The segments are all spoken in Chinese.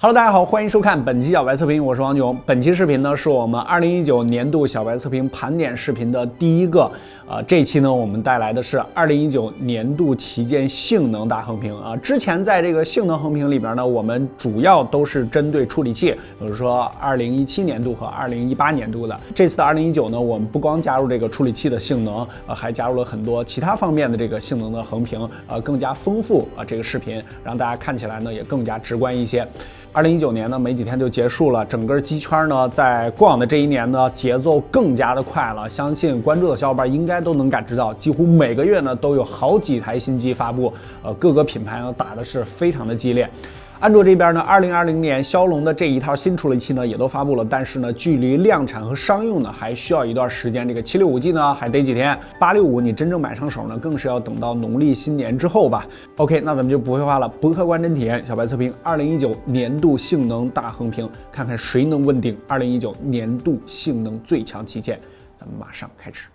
Hello， 大家好，欢迎收看本期小白测评，我是王炯。本期视频呢是我们2019年度小白测评盘点视频的第一个。这一期呢我们带来的是2019年度旗舰性能大横评啊。之前在这个性能横评里边呢，我们主要都是针对处理器，比如说2017年度和2018年度的。这次的2019呢，我们不光加入这个处理器的性能，还加入了很多其他方面的这个性能的横评，更加丰富这个视频，让大家看起来呢也更加直观一些。2019年呢没几天就结束了，整个机圈呢在过往的这一年呢节奏更加的快了，相信关注的小伙伴应该都能感知到，几乎每个月呢都有好几台新机发布，各个品牌呢打的是非常的激烈。安卓这边呢，2020年骁龙的这一套新处理器呢也都发布了，但是呢，距离量产和商用呢还需要一段时间。这个765G 呢还得几天，865你真正买上手呢，更是要等到农历新年之后吧。OK， 那咱们就不废话了，不客观真体验，小白测评2019年度性能大横评，看看谁能问鼎2019年度性能最强旗舰。咱们马上开始。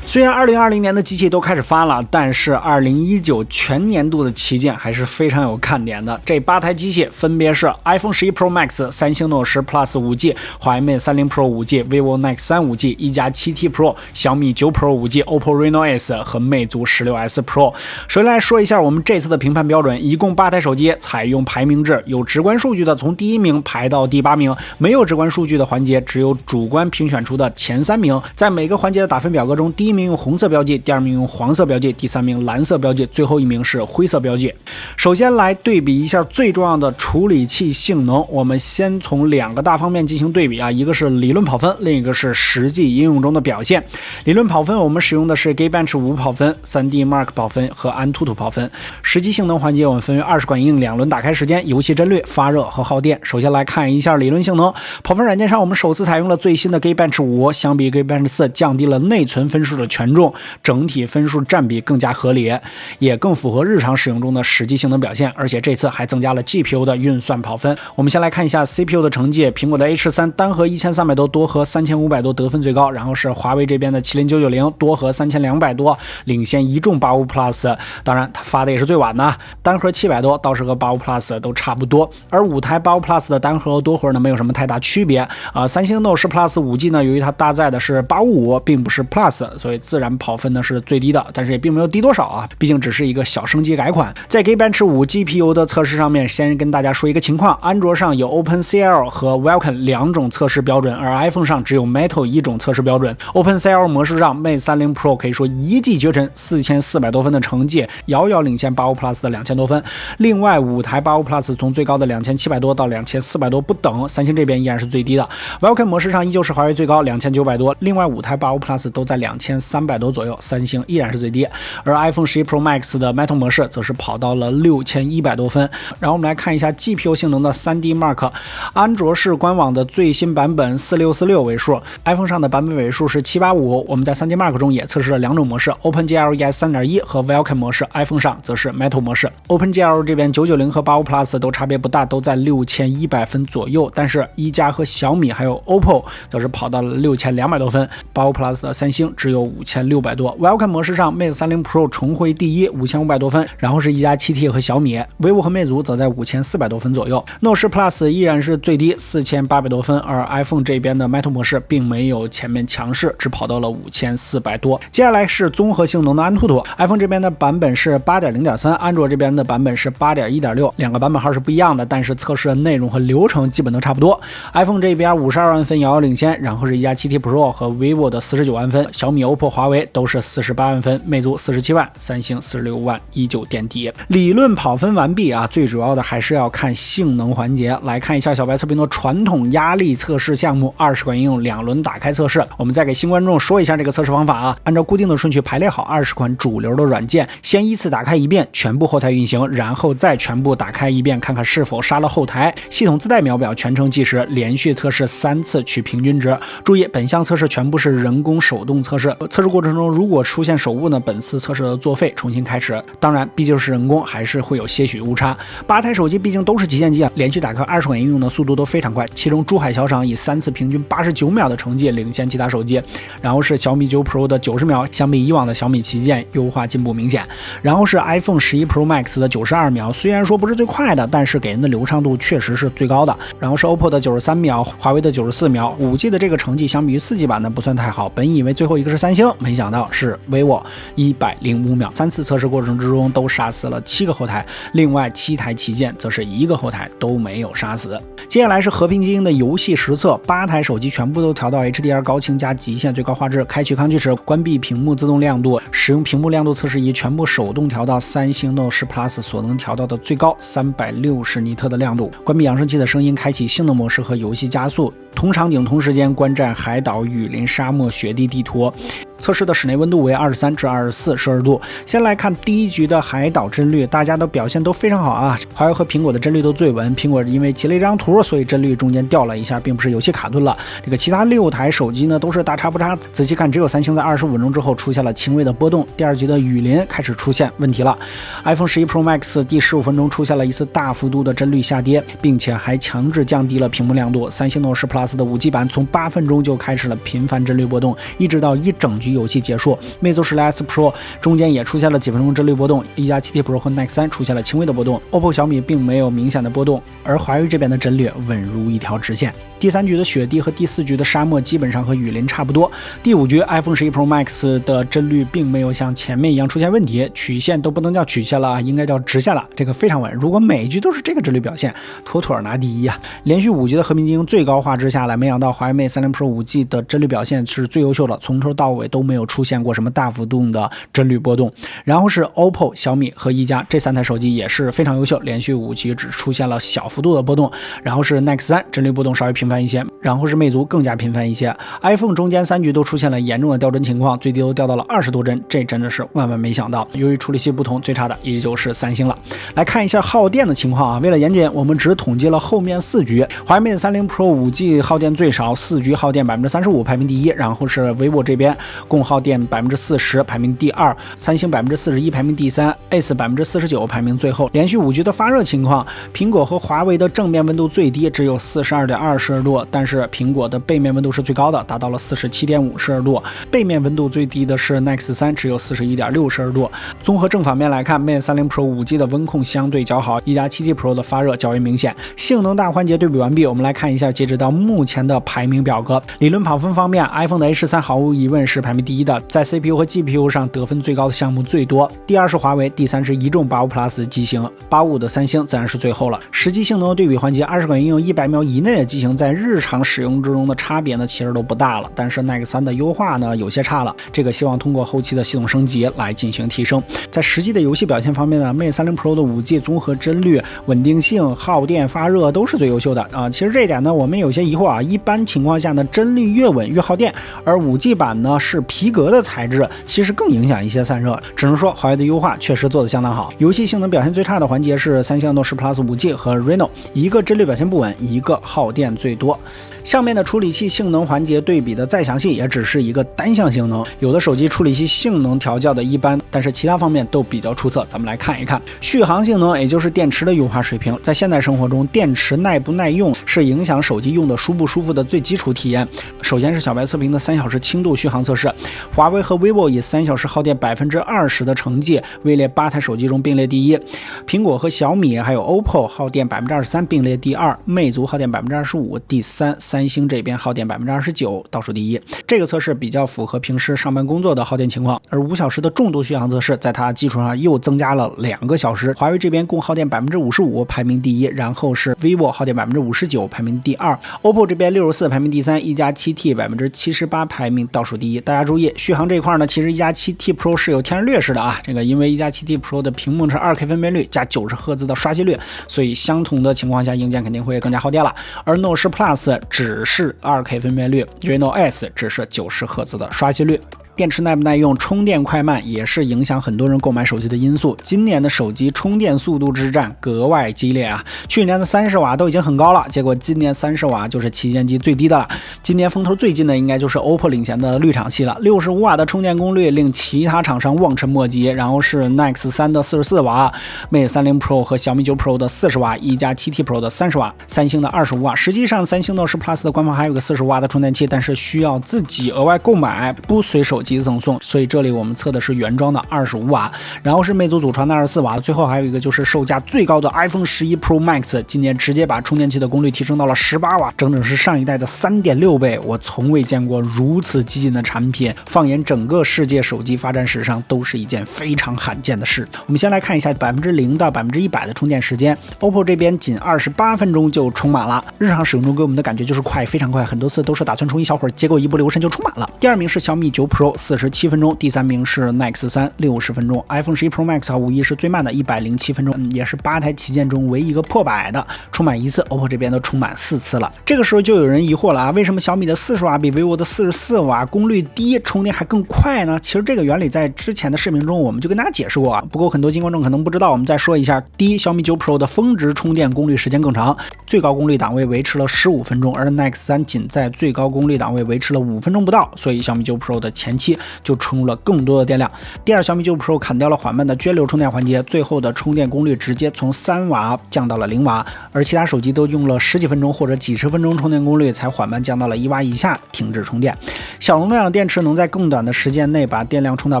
虽然2020年的机器都开始发了，但是2019全年度的旗舰还是非常有看点的。这8台机器分别是 iPhone 11 Pro Max、三星 Note 10 Plus 5G、华为 Mate 30 Pro 5G、vivo Nex 3 5G、一加 7T Pro、小米9 Pro 5G、OPPO Reno S 和魅族 16S Pro。首先来说一下我们这次的评判标准，一共8台手机采用排名制，有直观数据的从第1名排到第8名，没有直观数据的环节只有主观评选出的前3名。在每个环节的打分表格中，第1名用红色标记，第2名用黄色标记，第3名蓝色标记，最后1名是灰色标记。首先来对比一下最重要的处理器性能，我们先从2个大方面进行对比啊，一个是理论跑分，另一个是实际应用中的表现。理论跑分我们使用的是 Geekbench 5跑分、3D Mark 跑分和AnTuTu 跑分。实际性能环节我们分为20管应用、2轮打开时间、游戏帧率、发热和耗电。首先来看一下理论性能，跑分软件上我们首次采用了最新的 Geekbench 5，相比 Geekbench 4降低了内存分数的权重，整体分数占比更加合理，也更符合日常使用中的实际性能表现，而且这次还增加了 GPU 的运算跑分。我们先来看一下 CPU 的成绩，苹果的 H3 单核1300多，多核3500多得分最高，然后是华为这边的麒麟990，多核3200多，领先一众85 Plus， 当然它发的也是最晚的，单核700多，倒是和85 Plus 都差不多。而5台85 Plus 的单核和多核呢没有什么太大区别三星 Note 10 Plus 5G 呢，由于它搭载的是855并不是 Plus， 所以自然跑分呢是最低的，但是也并没有低多少啊，毕竟只是一个小升级改款。在 Geekbench 5 GPU 的测试上面，先跟大家说一个情况，安卓上有 OpenCL 和 Welcome 2种测试标准，而 iPhone 上只有 Metal 1种测试标准。OpenCL 模式上 Mate 30 Pro 可以说一骑绝尘，4400多分的成绩，遥遥领先85 Plus 的2000多分。另外5台85 Plus 从最高的2700多到2400多不等，三星这边依然是最低的。Welcome 模式上依旧是华为最高2900多，另外5台85 Plus 都在2300多左右，三星依然是最低。而 iPhone 11 Pro Max 的 Metal 模式则是跑到了6100多分。然后我们来看一下 GPU 性能的 3D Mark， 安卓是官网的最新版本4646尾数， iPhone 上的版本尾数是785。我们在 3D Mark 中也测试了2种模式， OpenGL ES 3.1 和 Welcome 模式， iPhone 上则是 Metal 模式。 OpenGL 这边990和85 Plus 都差别不大，都在6100分左右，但是一加和小米还有 OPPO 则是跑到了6200多分，85 Plus 的三星只有5600多。 Welcome 模式上 Mate 30 Pro 重回第一，5500多分，然后是一加 7T 和小米， vivo 和魅族则在5400多分左右。 Note 10 Plus 依然是最低4800多分，而 iPhone 这边的 Metal 模式并没有前面强势，只跑到了5400多。接下来是综合性能的AnTuTu， iPhone 这边的版本是 8.0.3， 安卓这边的版本是 8.1.6， 两个版本号是不一样的，但是测试的内容和流程基本都差不多。 iPhone 这边52万分遥遥领先，然后是一加 7T Pro 和 vivo 的49万分，小米 OPPO 华为都是48万分，魅族47万，三星46万，依旧垫底。理论跑分完毕啊，最主要的还是要看性能环节。来看一下小白测评的传统压力测试项目，20款应用2轮打开测试。我们再给新观众说一下这个测试方法啊，按照固定的顺序排列好20款主流的软件，先依次打开一遍，全部后台运行，然后再全部打开一遍，看看是否杀了后台。系统自带秒表，全程计时，连续测试3次取平均值。注意，本项测试全部是人工手动测试测试过程中如果出现手误呢，本次测试的作废，重新开始。当然，毕竟是人工，还是会有些许误差。8台手机毕竟都是旗舰机啊，连续打开20款应用的速度都非常快。其中珠海小厂以3次平均89秒的成绩领先其他手机，然后是小米9 Pro 的90秒，相比以往的小米旗舰优化进步明显。然后是 iPhone 11 Pro Max 的92秒，虽然说不是最快的，但是给人的流畅度确实是最高的。然后是 OPPO 的93秒，华为的94秒。5G 的这个成绩相比于4G 版的不算太好，本以为最后一个是三星，没想到是 vivo 105秒。3次测试过程之中都杀死了7个后台，另外7台旗舰则是1个后台都没有杀死。接下来是和平精英的游戏实测，8台手机全部都调到 HDR 高清加极限最高画质，开启抗锯齿，关闭屏幕自动亮度，使用屏幕亮度测试仪全部手动调到三星 Note 10 Plus 所能调到的最高360尼特的亮度，关闭扬声器的声音，开启性能模式和游戏加速，同场景同时间观战海岛、雨林、沙漠、雪地地图。测试的室内温度为23至24摄氏度。先来看第一局的海岛帧率，大家的表现都非常好啊。华为和苹果的帧率都最稳，苹果因为截了一张图，所以帧率中间掉了一下，并不是游戏卡顿了。这个其他6台手机呢都是大差不差，仔细看只有三星在25分钟之后出现了轻微的波动。第二局的雨林开始出现问题了 ，iPhone 11 Pro Max 第15分钟出现了一次大幅度的帧率下跌，并且还强制降低了屏幕亮度。三星 Note 10 Plus 的5G 版从8分钟就开始了频繁帧率波动，一直到一整局游戏结束。魅族10S Pro 中间也出现了几分钟帧率波动，一加 7T Pro 和 Nex 3出现了轻微的波动。OPPO 小米并没有明显的波动，而华为这边的帧率稳如一条直线。第3局的雪地和第4局的沙漠基本上和雨林差不多。第5局 iPhone 11 Pro Max 的帧率并没有像前面一样出现问题，曲线都不能叫曲线了，应该叫直线了，这个非常稳。如果每一局都是这个帧率表现，妥妥拿第一啊！连续5局的和平精英最高画质下来，没想到华为 Mate 30 Pro 5G 的帧率表现是最优秀的，从头到尾都没有出现过什么大幅度的帧率波动。然后是 OPPO、小米和一加这3台手机也是非常优秀，连续5局只出现了小幅度的波动。然后是 Nex 3帧率波动稍微频繁一些，然后是魅族更加频繁一些。iPhone 中间3局都出现了严重的掉帧情况，最低都掉到了20多帧，这真的是万万没想到。由于处理器不同，最差的也就是三星了。来看一下耗电的情况啊，为了严谨，我们只统计了后面4局。华为 Mate 30 Pro 5G 耗电最少，4局耗电35%，排名第一。然后是 vivo 这边共耗电40%，排名第2。三星41%，排名第3。Ace 49%，排名最后。连续5局的发热情况，苹果和华为的正面温度最低，只有42.2摄氏度，但是苹果的背面温度是最高的，达到了47.5摄氏度。背面温度最低的是 Nex 3，只有41.6摄氏度。综合正反面来看 ，Mate 30 Pro 5G 的温控相对较好，一加 7T Pro 的发热较为明显。性能大环节对比完毕，我们来看一下截止到目前的排名表格。理论跑分方面 ，iPhone 的 A13毫无疑问是排名第一的，在 CPU 和 GPU 上得分最高的项目最多。第2是华为，第3是一众85 Plus 机型，85的三星自然是最后了。实际性能的对比环节，20款应用100秒以内的机型在日常使用之中的差别呢，其实都不大了。但是 Nex 3的优化呢有些差了，这个希望通过后期的系统升级来进行提升。在实际的游戏表现方面呢 ，Mate 30 Pro 的5G 综合帧率、稳定性、耗电、发热都是最优秀的啊。其实这一点呢，我们有些疑惑啊。一般情况下呢，帧率越稳越耗电，而5G 版呢是皮革的材质，其实更影响一些散热。只能说华为的优化确实做得相当好。游戏性能表现最差的环节是三星 Note 10 Plus 5G 和 Reno， 一个帧率表现不稳，一个耗电最多。上面的处理器性能环节对比的再详细，也只是一个单项性能。有的手机处理器性能调教的一般，但是其他方面都比较出色。咱们来看一看续航性能，也就是电池的优化水平。在现代生活中，电池耐不耐用是影响手机用的舒不舒服的最基础体验。首先是小白测评的3小时轻度续航测试，华为和 vivo 以3小时耗电20%的成绩位列8台手机中并列第一，苹果和小米还有 OPPO 耗电23%并列第2，魅族耗电25%第3，三星这边耗电29%倒数第一。这个测试比较符合平时上班工作的耗电情况，而5小时的重度续航测试在它基础上又增加了2个小时。华为这边共耗电55%，排名第一，然后是 vivo 耗电59%，排名第2。OPPO 这边64%，排名第3，一加 7T 78%，排名倒数第一。大家注意续航这一块呢，其实一加 7T Pro 是有天然劣势的啊。这个因为一加 7T Pro 的屏幕是2K 分辨率加90赫兹的刷新率，所以相同的情况下硬件肯定会更加耗电了。而 Note 10 Plus 只是2K 分辨率， Reno S 只是90赫兹的刷新率。电池耐不耐用，充电快慢也是影响很多人购买手机的因素。今年的手机充电速度之战格外激烈啊！去年的30瓦都已经很高了，结果今年30瓦就是旗舰机最低的了。今年风头最近的应该就是 OPPO 领衔的绿厂系了，65瓦的充电功率令其他厂商望尘莫及。然后是 Nex 3的44瓦，Mate 30 Pro 和小米9 Pro 的40瓦，一加 7T Pro 的30瓦，三星的25瓦。实际上，三星 Note 10 Plus 的官方还有个45瓦的充电器，但是需要自己额外购买，不随手机赠送。所以这里我们测的是原装的25瓦。然后是魅族祖传的24瓦。最后还有一个就是售价最高的 iPhone 11 Pro Max， 今年直接把充电器的功率提升到了18瓦，整整是上一代的3.6倍。我从未见过如此激进的产品，放眼整个世界手机发展史上都是一件非常罕见的事。我们先来看一下0%到100%的充电时间。OPPO 这边仅28分钟就充满了，日常使用中给我们的感觉就是快，非常快，很多次都是打算充一小会儿，结果一不留神就充满了。第二名是小米9 Pro 47分钟，第三名是 Nex 3 60分钟。iPhone 11 Pro Max 无疑是最慢的107分钟，也是8台旗舰中唯一一个破100的，充满1次 ，OPPO 这边都充满4次了。这个时候就有人疑惑了啊，为什么小米的40瓦比 vivo 的44瓦功率低，充电还更快呢？其实这个原理在之前的视频中我们就跟大家解释过啊，不过很多新观众可能不知道，我们再说一下。第一，小米9 Pro 的峰值充电功率时间更长，最高功率档位维持了15分钟，而 Nex 3仅在最高功率档位维持了5分钟不到，所以小米9 Pro 的前期就充入了更多的电量。第二，小米9 Pro 砍掉了缓慢的涓流充电环节，最后的充电功率直接从3瓦降到了0瓦，而其他手机都用了10几分钟或者几十分钟充电功率才缓慢降到了1瓦以下停止充电。小容量的电池能在更短的时间内把电量充到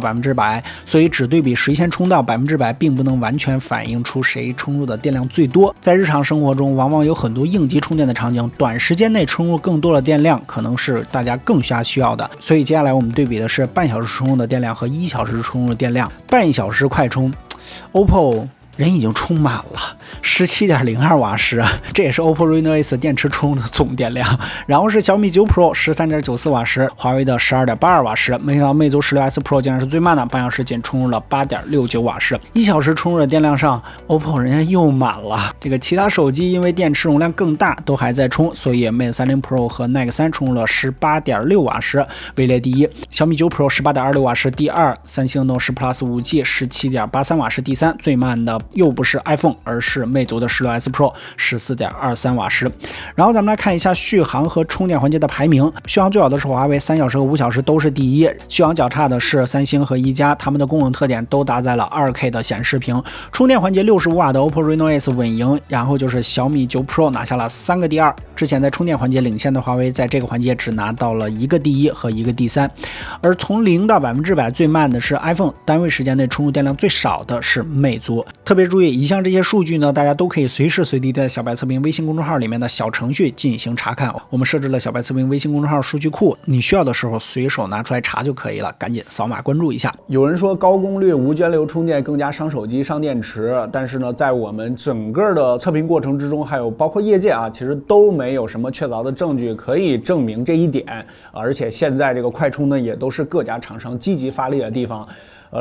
100%，所以只对比谁先充到100%，并不能完全反映出谁充入的电量最多。在日常生活中，往往有很多应急充电的场景，短时间内充入更多的电量，可能是大家更需要的。所以接下来我们对比的是半小时充入的电量和1小时充入的电量。半小时快充 ，OPPO 人已经充满了17.02瓦时，这也是 OPPO Reno Ace 电池充入的总电量。然后是小米9 Pro 13.94瓦时，华为的12.82瓦时，没想到魅族16S Pro 竟然是最慢的，半小时仅充入了8.69瓦时。1小时充入的电量上 ，OPPO 人家又满了。这个其他手机因为电池容量更大，都还在充，所以 Mate 30 Pro 和 Nex 3充入了18.6瓦时，位列第一。小米9 Pro 18.26瓦时第二，三星 Note 10 Plus 5G 17.83瓦时第三，最慢的又不是 iPhone， 而是魅族的16S Pro 14.23瓦时。然后咱们来看一下续航和充电环节的排名。续航最好的是华为，3小时和5小时都是第一。续航较差的是三星和一加，它们的功能特点都搭载了 2K 的显示屏。充电环节65瓦的 OPPO Reno Ace 稳赢，然后就是小米9 Pro 拿下了3个第二。之前在充电环节领先的华为，在这个环节只拿到了1个第一和1个第三。而从0到100%最慢的是 iPhone， 单位时间内充入电量最少的是魅族。特别注意，以上这些数据呢，大家都可以随时随地在小白测评微信公众号里面的小程序进行查看。我们设置了小白测评微信公众号数据库，你需要的时候随手拿出来查就可以了，赶紧扫码关注一下。有人说高功率无涓流充电更加伤手机伤电池，但是呢，在我们整个的测评过程之中，还有包括业界啊，其实都没有什么确凿的证据可以证明这一点。而且现在这个快充呢，也都是各家厂商积极发力的地方。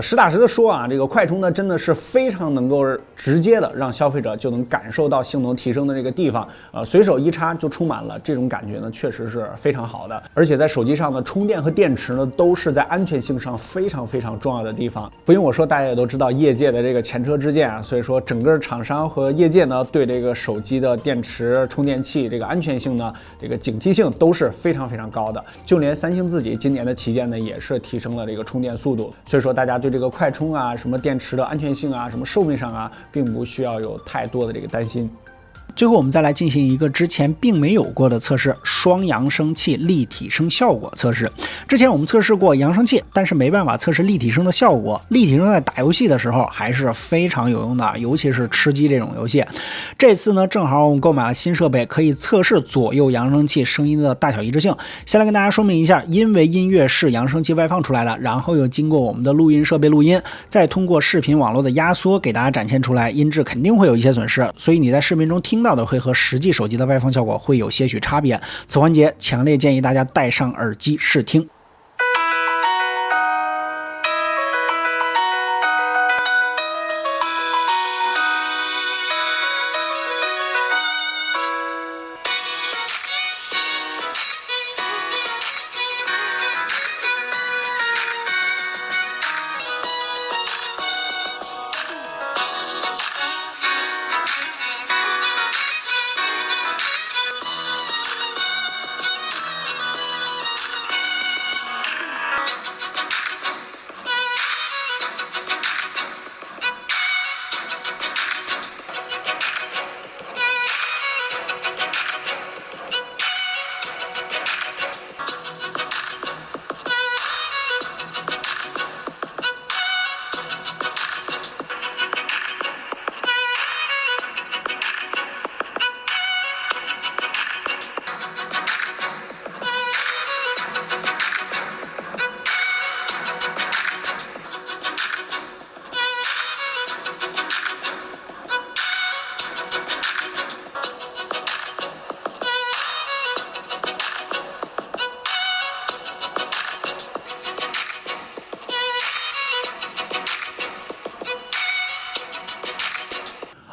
实打实的说啊，这个快充呢真的是非常能够直接的让消费者就能感受到性能提升的这个地方，随手一插就充满了，这种感觉呢确实是非常好的。而且在手机上呢，充电和电池呢都是在安全性上非常重要的地方。不用我说，大家也都知道业界的这个前车之鉴啊，所以说整个厂商和业界呢对这个手机的电池、充电器这个安全性呢，这个警惕性都是非常高的。就连三星自己今年的旗舰呢也是提升了这个充电速度，所以说大家对这个快充啊、什么电池的安全性啊、什么寿命上啊，并不需要有太多的这个担心。最后我们再来进行一个之前并没有过的测试，双扬声器立体声效果测试。之前我们测试过扬声器，但是没办法测试立体声的效果。立体声在打游戏的时候还是非常有用的，尤其是吃鸡这种游戏。这次呢，正好我们购买了新设备，可以测试左右扬声器声音的大小一致性。先来跟大家说明一下，因为音乐是扬声器外放出来的，然后又经过我们的录音设备录音，再通过视频网络的压缩给大家展现出来，音质肯定会有一些损失，所以你在视频中听到的会和实际手机的外放效果会有些许差别。此环节强烈建议大家戴上耳机试听。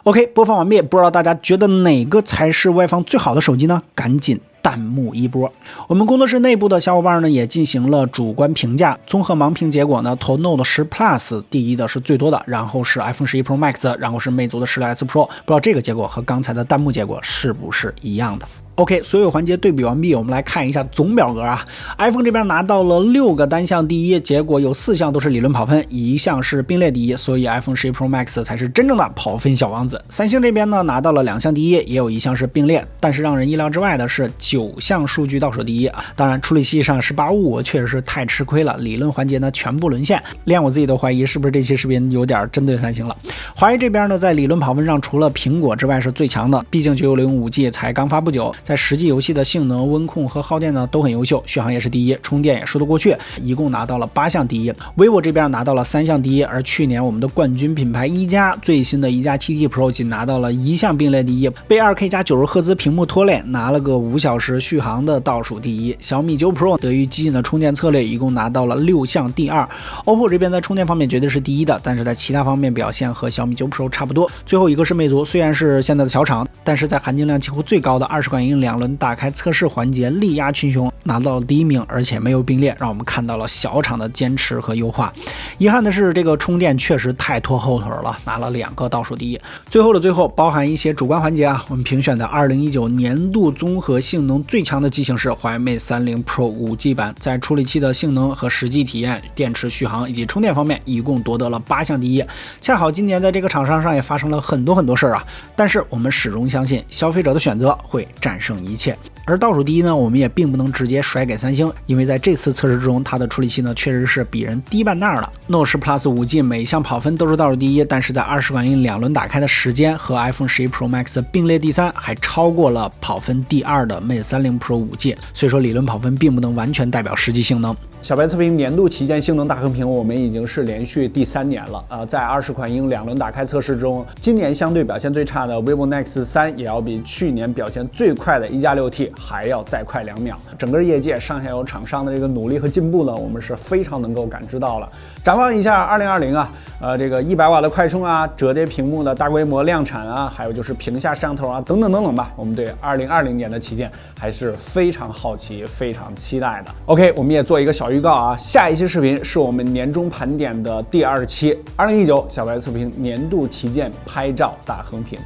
OK， 播放完毕，不知道大家觉得哪个才是外放最好的手机呢？赶紧弹幕一波。我们工作室内部的小伙伴呢也进行了主观评价，综合盲评结果呢，投 Note 10 Plus 第一的是最多的，然后是 iPhone 11 Pro Max， 然后是魅族的16S Pro。不知道这个结果和刚才的弹幕结果是不是一样的？OK， 所有环节对比完毕，我们来看一下总表格啊。iPhone 这边拿到了6个单项第一，结果有4项都是理论跑分，1项是并列第一，所以 iPhone 11 Pro Max 才是真正的跑分小王子。三星这边呢拿到了2项第一，也有1项是并列，但是让人意料之外的是9项数据倒数第一啊。当然处理器上1855确实是太吃亏了，理论环节呢全部沦陷，连我自己都怀疑是不是这期视频有点针对三星了。华为这边呢在理论跑分上除了苹果之外是最强的，毕竟960 5G 才刚发不久。在实际游戏的性能、温控和耗电呢都很优秀，续航也是第一，充电也说得过去，一共拿到了8项第一。vivo 这边拿到了3项第一，而去年我们的冠军品牌一加最新的一加 7T Pro 仅拿到了1项并列第一，被 2K 加90赫兹屏幕拖累，拿了个5小时续航的倒数第一。小米9 Pro 得益于激进的充电策略，一共拿到了6项第二。OPPO 这边在充电方面绝对是第一的，但是在其他方面表现和小米9 Pro 差不多。最后一个是魅族，虽然是现在的小厂，但是在含金量几乎最高的20款硬2轮打开测试环节力压群雄，拿到了第1名，而且没有并列，让我们看到了小厂的坚持和优化。遗憾的是这个充电确实太拖后腿了，拿了2个倒数第一。最后的最后包含一些主观环节啊，我们评选的2019年度综合性能最强的机型是华为 Mate 30 Pro 5G 版，在处理器的性能和实际体验、电池续航以及充电方面一共夺得了8项第一。恰好今年在这个厂商上也发生了很多事儿啊，但是我们始终相信消费者的选择会战胜一切。而倒数第一呢，我们也并不能直接甩给三星，因为在这次测试之中，它的处理器呢确实是比人低半那的。Note 10 Plus 5G 每项跑分都是倒数第一，但是在20款硬2轮打开的时间和 iPhone 11 Pro Max 并列第3，还超过了跑分第2的 Mate 30 Pro 5G。所以说理论跑分并不能完全代表实际性能。小白测评年度旗舰性能大横屏，我们已经是连续第3年了在20款硬2轮打开测试中，今年相对表现最差的 vivo Nex 3也要比去年表现最快的1+6T 还要再快2秒。整个业界上下游厂商的这个努力和进步呢，我们是非常能够感知到了。展望一下2020啊，这个100瓦的快充啊，折叠屏幕的大规模量产啊，还有就是屏下摄像头啊，等等吧。我们对2020年的旗舰还是非常好奇、非常期待的。OK， 我们也做一个小预告啊，下一期视频是我们年终盘点的第2期，2019小白测评年度旗舰拍照大横屏。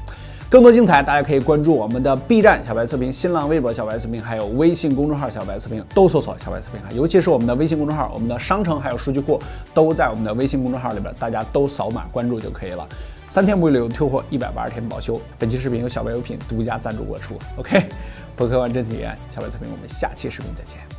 更多精彩，大家可以关注我们的 B 站小白测评、新浪微博小白测评，还有微信公众号小白测评，都搜索小白测评啊。尤其是我们的微信公众号，我们的商城还有数据库都在我们的微信公众号里边，大家都扫码关注就可以了。3天不遗留退货，180天保修。本期视频由小白有品独家赞助播出。OK， 博客完真体验小白测评，我们下期视频再见。